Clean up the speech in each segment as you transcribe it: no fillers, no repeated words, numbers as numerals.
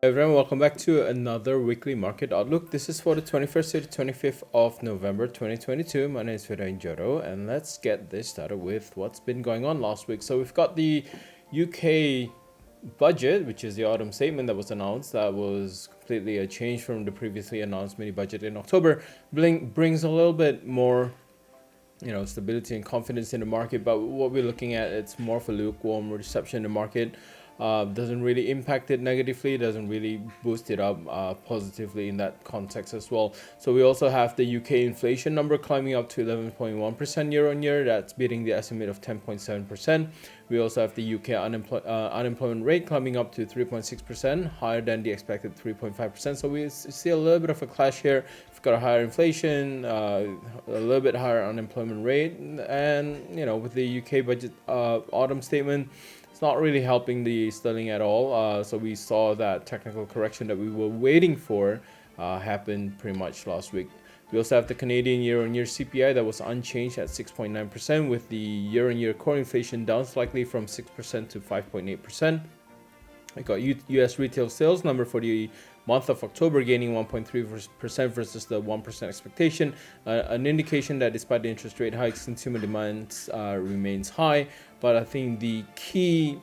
Everyone, welcome back to another weekly market outlook. This is for the 21st to the 25th of November 2022. My name is Vito Henjoto, and let's get this started with what's been going on last week. So we've got the UK budget, which is the autumn statement that was announced. That was completely a change from the previously announced mini budget in October. Brings a little bit more stability and confidence in the market, but what we're looking at, it's more of a lukewarm reception in the market. Doesn't really impact it negatively, doesn't really boost it up positively in that context as well. So we also have the UK inflation number climbing up to 11.1% year on year. That's beating the estimate of 10.7%. We also have the UK unemployment rate climbing up to 3.6%, higher than the expected 3.5%. So we see a little bit of a clash here. We've got a higher inflation, a little bit higher unemployment rate, and with the UK budget autumn statement, it's not really helping the sterling at all. So we saw that technical correction that we were waiting for happen pretty much last week. We also have the Canadian year-on-year CPI that was unchanged at 6.9%, with the year-on-year core inflation down slightly from 6% to 5.8%. We got US retail sales number for the month of October gaining 1.3% versus the 1% expectation, an indication that despite the interest rate hikes, consumer demand remains high. But I think the key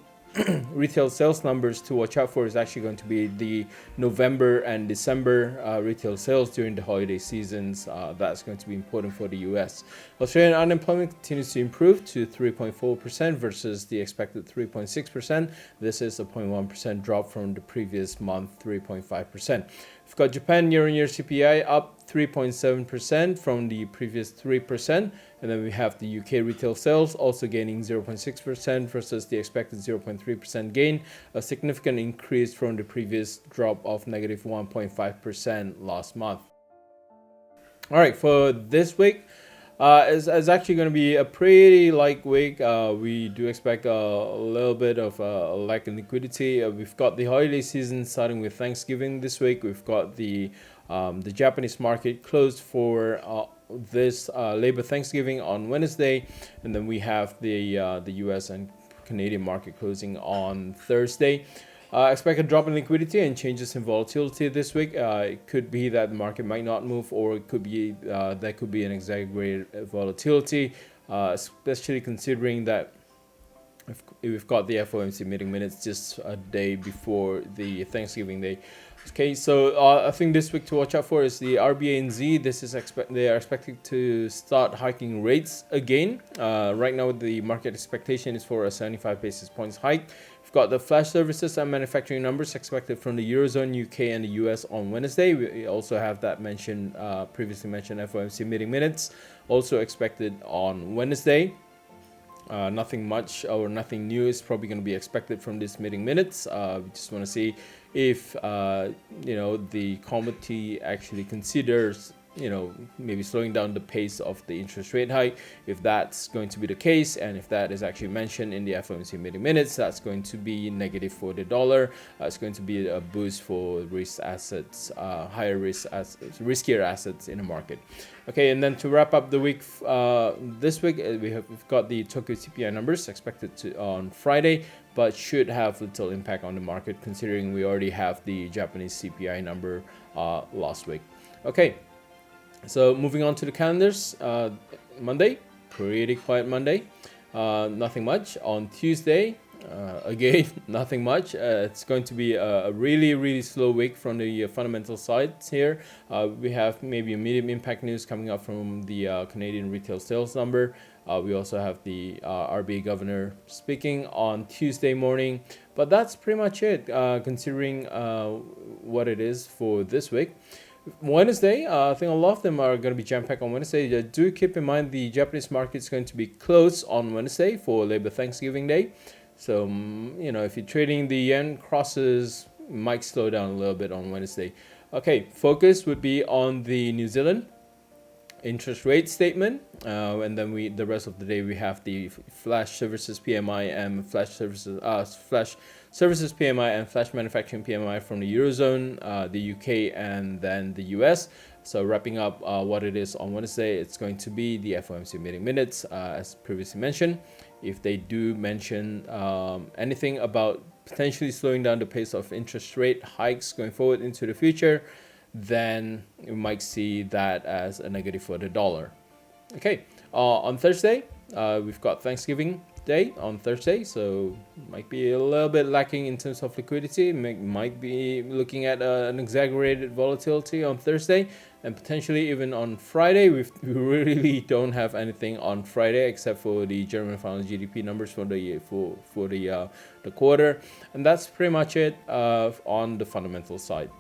retail sales numbers to watch out for is actually going to be the November and December retail sales during the holiday seasons. That's going to be important for the US. Australian unemployment continues to improve to 3.4% versus the expected 3.6%. This is a 0.1% drop from the previous month, 3.5%. We've got Japan year-on-year CPI up 3.7% from the previous 3%. And then we have the UK retail sales also gaining 0.6% versus the expected 0.3% gain, a significant increase from the previous drop of negative 1.5% last month. All right, for this week, it's actually going to be a pretty light week. We do expect a little bit of a lack in liquidity. We've got the holiday season starting with Thanksgiving this week. We've got the Japanese market closed for this Labor Thanksgiving on Wednesday, and then we have the US and Canadian market closing on Thursday. Expect a drop in liquidity and changes in volatility this week. It could be that the market might not move, or it could be there could be an exaggerated volatility, especially considering that if we've got the FOMC meeting minutes just a day before the Thanksgiving day. Okay, so I think this week to watch out for is the RBA and Z. They are expected to start hiking rates again. Right now, the market expectation is for a 75 basis points hike. We've got the flash services and manufacturing numbers expected from the Eurozone, UK, and the US on Wednesday. We also have that previously mentioned FOMC meeting minutes also expected on Wednesday. Nothing much or nothing new is probably going to be expected from this meeting minutes. We just want to see if the committee actually considers maybe slowing down the pace of the interest rate hike. If that's going to be the case, and if that is actually mentioned in the FOMC meeting minutes, that's going to be negative for the dollar. It's going to be a boost for risk assets, higher risk assets, riskier assets in the market. Okay, and then to wrap up the week, this week we've got the Tokyo CPI numbers expected on Friday, but should have little impact on the market considering we already have the Japanese CPI number last week. Okay. So moving on to the calendars, Monday, pretty quiet Monday, nothing much. On Tuesday, again, nothing much. It's going to be a really, really slow week from the fundamental side here. We have maybe a medium impact news coming up from the Canadian retail sales number. We also have the RBA governor speaking on Tuesday morning. But that's pretty much it, considering what it is for this week. Wednesday, I think a lot of them are going to be jam-packed on Wednesday. Do keep in mind the Japanese market is going to be closed on Wednesday for Labor Thanksgiving Day. So, if you're trading the yen crosses, might slow down a little bit on Wednesday. Okay, focus would be on the New Zealand interest rate statement, and then the rest of the day we have the flash services PMI and flash services PMI and flash manufacturing PMI from the Eurozone, the UK, and then the US. So wrapping up what it is on Wednesday, it's going to be the FOMC meeting minutes, as previously mentioned. If they do mention anything about potentially slowing down the pace of interest rate hikes going forward into the future, then we might see that as a negative for the dollar. Okay, on Thursday, we've got Thanksgiving Day on Thursday, so might be a little bit lacking in terms of liquidity. Might be looking at an exaggerated volatility on Thursday, and potentially even on Friday. We really don't have anything on Friday except for the German final GDP numbers for the quarter, and that's pretty much it on the fundamental side.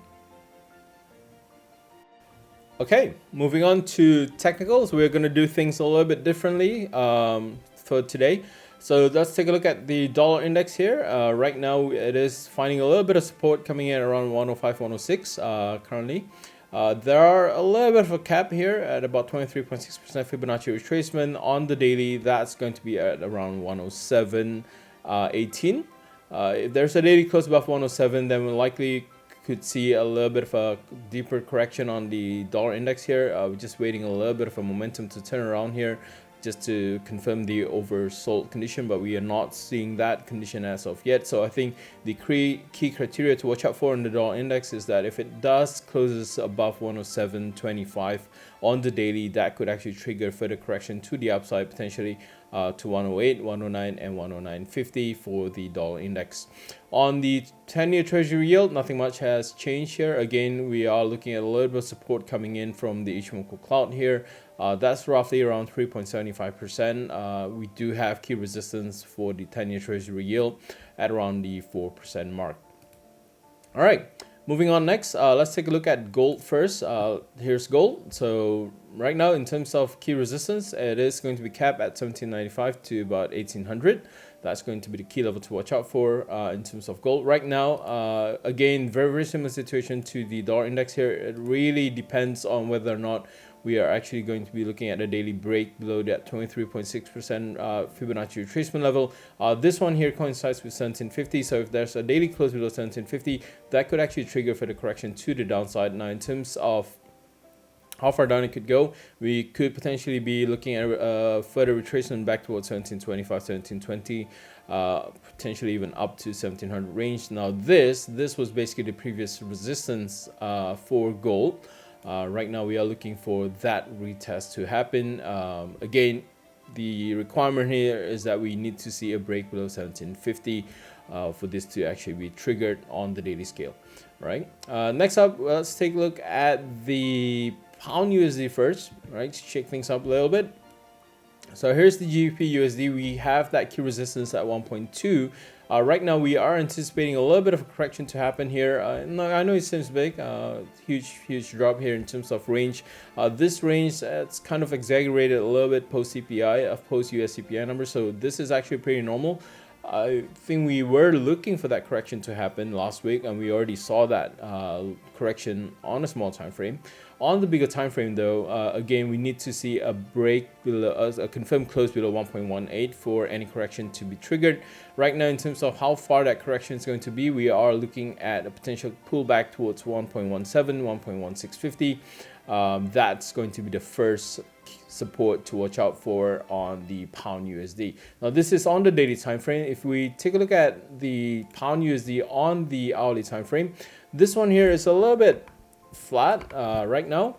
Okay, moving on to technicals, we're going to do things a little bit differently for today. So let's take a look at the dollar index here. Right now, it is finding a little bit of support coming in around 105, 106 currently. There are a little bit of a cap here at about 23.6% Fibonacci retracement. On the daily, that's going to be at around 107.18. If there's a daily close above 107, then we'll likely could see a little bit of a deeper correction on the dollar index here. We're just waiting a little bit of a momentum to turn around here just to confirm the oversold condition, but we are not seeing that condition as of yet. So I think the key criteria to watch out for in the dollar index is that if it does closes above 107.25 on the daily, that could actually trigger further correction to the upside, potentially to 108, 109, and 109.50 for the dollar index. On the 10-year treasury yield, nothing much has changed here. Again, we are looking at a little bit of support coming in from the Ichimoku cloud here. That's roughly around 3.75%. We do have key resistance for the 10-year treasury yield at around the 4% mark. All right, moving on next, let's take a look at gold first. Here's gold. So right now, in terms of key resistance, it is going to be capped at 1795 to about 1800. That's going to be the key level to watch out for in terms of gold. Right now, again, very similar situation to the dollar index here. It really depends on whether or not we are actually going to be looking at a daily break below that 23.6% Fibonacci retracement level. This one here coincides with 1750. So if there's a daily close below 1750, that could actually trigger for the correction to the downside. Now, in terms of how far down it could go, we could potentially be looking at further retracement back towards 1725, 1720, potentially even up to 1700 range. Now this was basically the previous resistance for gold. Right now we are looking for that retest to happen. Again, the requirement here is that we need to see a break below 1750 for this to actually be triggered on the daily scale. Right. Next up, let's take a look at the pound USD first, right, to shake things up a little bit. So here's the GBP USD. We have that key resistance at 1.2. Right now we are anticipating a little bit of a correction to happen here. I know it seems big, huge drop here in terms of range. This range, it's kind of exaggerated a little bit post CPI, post US CPI numbers. So this is actually pretty normal. I think we were looking for that correction to happen last week, and we already saw that correction on a small time frame. On the bigger time frame, though, again, we need to see a break below a confirmed close below 1.18 for any correction to be triggered. Right now, in terms of how far that correction is going to be, we are looking at a potential pullback towards 1.17, 1.1650. That's going to be the first support to watch out for on the pound USD. Now this is on the daily time frame. If we take a look at the pound USD on the hourly time frame, this one here is a little bit flat right now.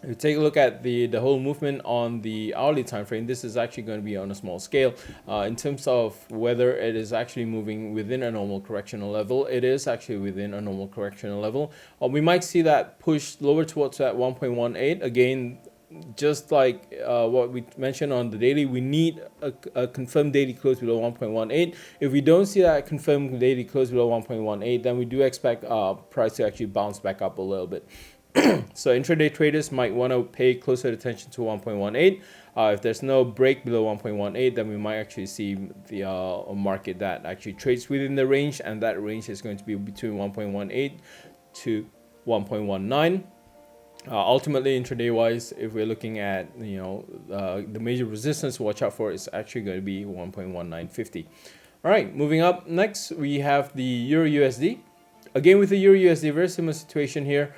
If you take a look at the whole movement on the hourly time frame, this is actually going to be on a small scale. In terms of whether it is actually moving within a normal correctional level, it is actually within a normal correctional level. We might see that push lower towards that 1.18. Again, just like what we mentioned on the daily, we need a confirmed daily close below 1.18. If we don't see that confirmed daily close below 1.18, then we do expect price to actually bounce back up a little bit. So intraday traders might want to pay closer attention to 1.18. If there's no break below 1.18, then we might actually see the market that actually trades within the range, and that range is going to be between 1.18 to 1.19. Ultimately, intraday wise, if we're looking at the major resistance to watch out for is actually going to be 1.1950. All right, moving up next, we have the Euro USD. Again, with the Euro USD, very similar situation here.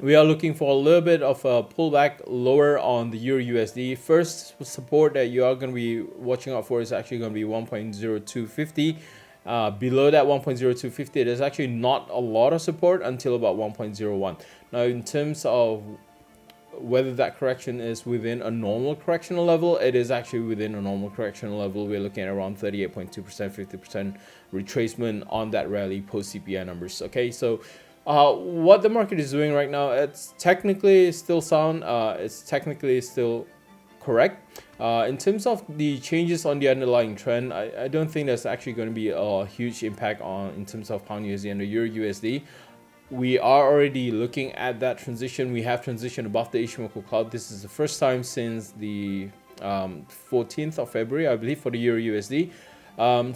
we are looking for a little bit of a pullback lower on the Euro USD. First support that you are going to be watching out for is actually going to be 1.0250. Below that 1.0250, there's actually not a lot of support until about 1.01. Now, in terms of whether that correction is within a normal correctional level, it is actually within a normal correctional level. We're looking at around 38.2%, 50% retracement on that rally post CPI numbers. Okay, so what the market is doing right now, it's technically still sound, it's technically still correct. In terms of the changes on the underlying trend, I don't think there's actually going to be a huge impact on in terms of pound USD and the Euro USD. We are already looking at that transition. We have transitioned above the Ishimoku cloud. This is the first time since the 14th of February, I believe, for the Euro USD.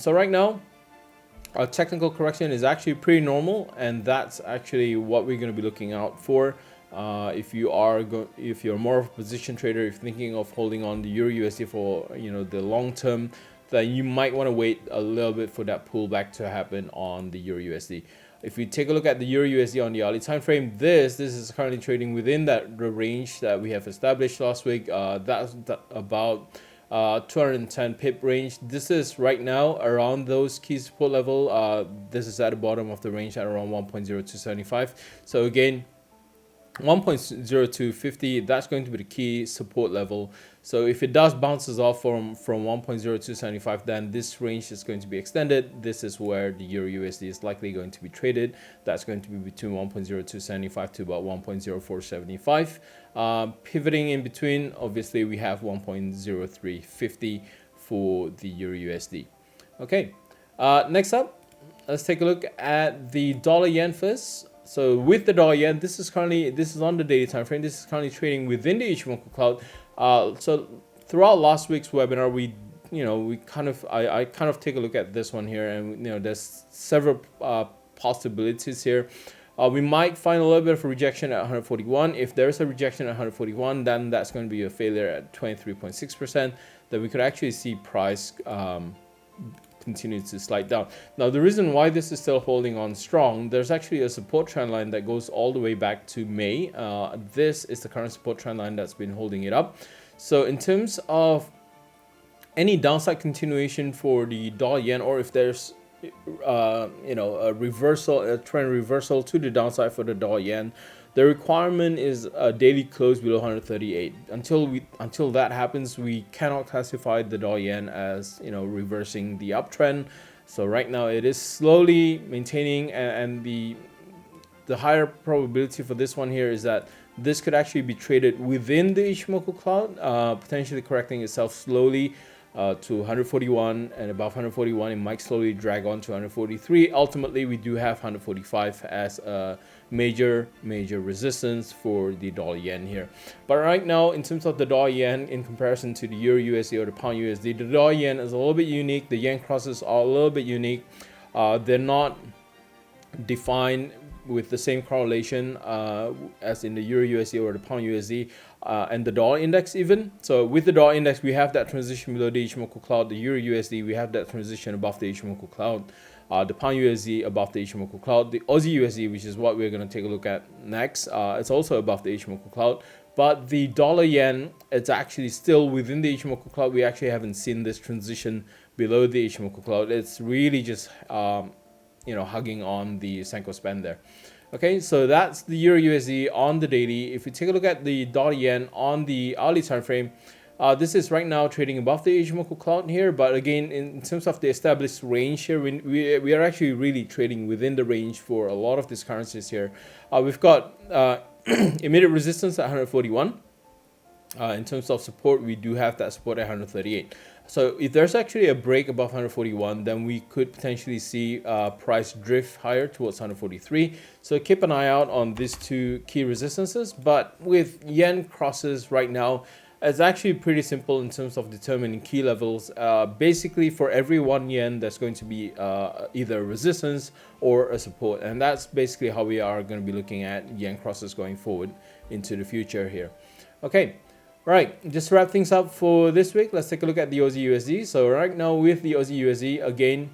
So right now, our technical correction is actually pretty normal, and that's actually what we're going to be looking out for. If you're more of a position trader, if you're thinking of holding on the Euro USD for the long term, then you might want to wait a little bit for that pullback to happen on the Euro USD. If we take a look at the Euro USD on the hourly time frame, this is currently trading within the range that we have established last week. That's about 210 pip range. This is right now around those key support level. This is at the bottom of the range at around 1.0275. So again, 1.0250, that's going to be the key support level. So if it does bounces off from 1.0275, then this range is going to be extended. This is where the Euro USD is likely going to be traded. That's going to be between 1.0275 to about 1.0475. Pivoting in between, obviously we have 1.0350 for the Euro USD. Okay, next up, let's take a look at the dollar yen first. So with the dollar yen, this is on the daily time frame. This is currently trading within the Ichimoku cloud. So throughout last week's webinar, I kind of take a look at this one here, and there's several possibilities here. We might find a little bit of a rejection at 141. If there is a rejection at 141, then that's going to be a failure at 23.6%. Then we could actually see price continue to slide down. Now, the reason why this is still holding on strong, there's actually a support trend line that goes all the way back to May. This is the current support trend line that's been holding it up. So in terms of any downside continuation for the dollar yen, or if there's a trend reversal to the downside for the dollar yen, the requirement is a daily close below 138. Until that happens, we cannot classify the dollar yen as reversing the uptrend. So right now it is slowly maintaining, and the higher probability for this one here is that this could actually be traded within the Ichimoku cloud, potentially correcting itself slowly to 141, and above 141 it might slowly drag on to 143. Ultimately, we do have 145 as a major resistance for the dollar yen here. But right now, in terms of the dollar yen in comparison to the Euro USD or the pound USD, the dollar yen is a little bit unique. The yen crosses are a little bit unique. They're not defined with the same correlation as in the Euro USD or the pound USD and the dollar index even. So with the dollar index, we have that transition below the Ichimoku cloud. The Euro USD, we have that transition above the Ichimoku cloud. The pound USD above the Ichimoku cloud. The Aussie USD, which is what we're going to take a look at next, it's also above the Ichimoku cloud. But the dollar yen, it's actually still within the Ichimoku cloud. We actually haven't seen this transition below the Ichimoku cloud. It's really just hugging on the Senko span there. Okay, so that's the Euro USD on the daily. If we take a look at the dollar yen on the hourly time frame, this is right now trading above the Ichimoku cloud here, but again, in terms of the established range here, we are actually really trading within the range for a lot of these currencies here. We've got immediate resistance at 141. In terms of support, we do have that support at 138. So if there's actually a break above 141, then we could potentially see price drift higher towards 143. So keep an eye out on these two key resistances. But with yen crosses right now, it's actually pretty simple in terms of determining key levels. Basically, for every 1 yen, there's going to be either a resistance or a support. And that's basically how we are going to be looking at yen crosses going forward into the future here. Okay. Right, just to wrap things up for this week, let's take a look at the Aussie USD. So right now with the Aussie USD, again,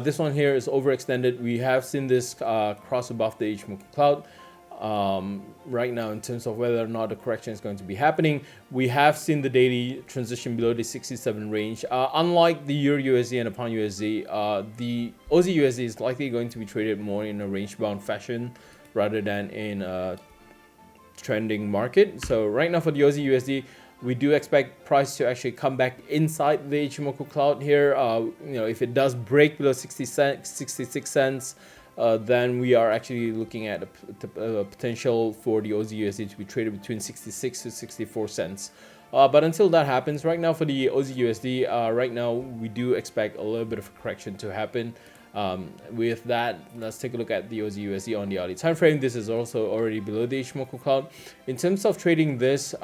this one here is overextended. We have seen this cross above the Ichimoku cloud. right now in terms of whether or not the correction is going to be happening. We have seen the daily transition below the 67 range. Unlike the Euro USD and the Pound USD, the Aussie USD is likely going to be traded more in a range-bound fashion rather than in a trending market. So right now for the Aussie USD, we do expect price to actually come back inside the Ichimoku cloud here. If it does break below 66 cents, then we are actually looking at a potential for the Aussie USD to be traded between 66 to 64 cents. But until that happens, right now for the Aussie USD, right now we do expect a little bit of a correction to happen. With that, let's take a look at the Aussie USD on the hourly time frame. This is also already below the Ichimoku cloud. In terms of trading this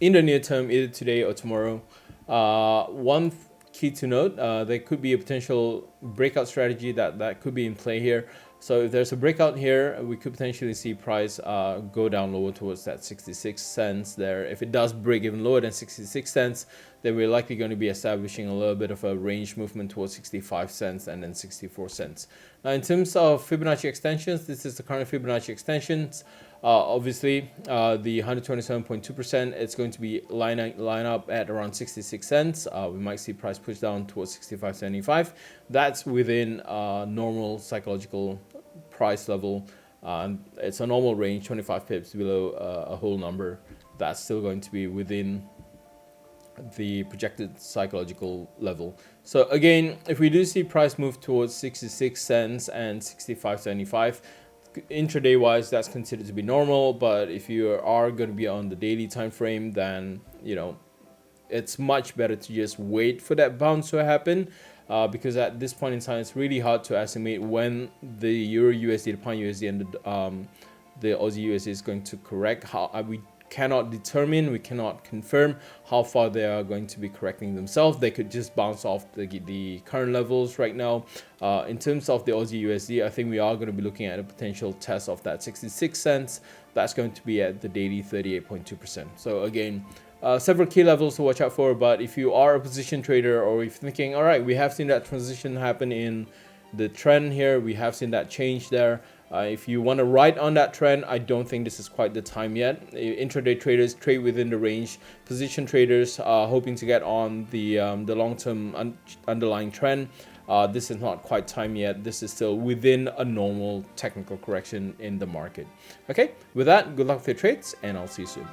in the near term, either today or tomorrow, one key to note, there could be a potential breakout strategy that could be in play here. So if there's a breakout here, we could potentially see price go down lower towards that 66 cents there. If it does break even lower than 66 cents, then we're likely going to be establishing a little bit of a range movement towards 65 cents and then 64 cents. Now, in terms of Fibonacci extensions, this is the current Fibonacci extensions. Obviously, the 127.2%, it's going to be line up at around 66 cents. We might see price push down towards 65.75. That's within normal psychological price level. It's a normal range, 25 pips below a whole number. That's still going to be within the projected psychological level. So again, if we do see price move towards 66 cents and 65.75, intraday wise, that's considered to be normal. But if you are going to be on the daily time frame, then it's much better to just wait for that bounce to happen, because at this point in time, it's really hard to estimate when the Euro USD, the Pound USD, and the Aussie USD is going to correct. We cannot determine, we cannot confirm how far they are going to be correcting themselves. They could just bounce off the current levels right now. In terms of the Aussie USD, I think we are going to be looking at a potential test of that 66 cents. That's going to be at the daily 38.2%. So again, several key levels to watch out for. But if you are a position trader, or if you're thinking, all right, we have seen that transition happen in the trend here, we have seen that change there. If you want to ride on that trend, I don't think this is quite the time yet. Intraday traders trade within the range. Position traders hoping to get on the long-term underlying trend. This is not quite time yet. This is still within a normal technical correction in the market. Okay, with that, good luck with your trades, and I'll see you soon.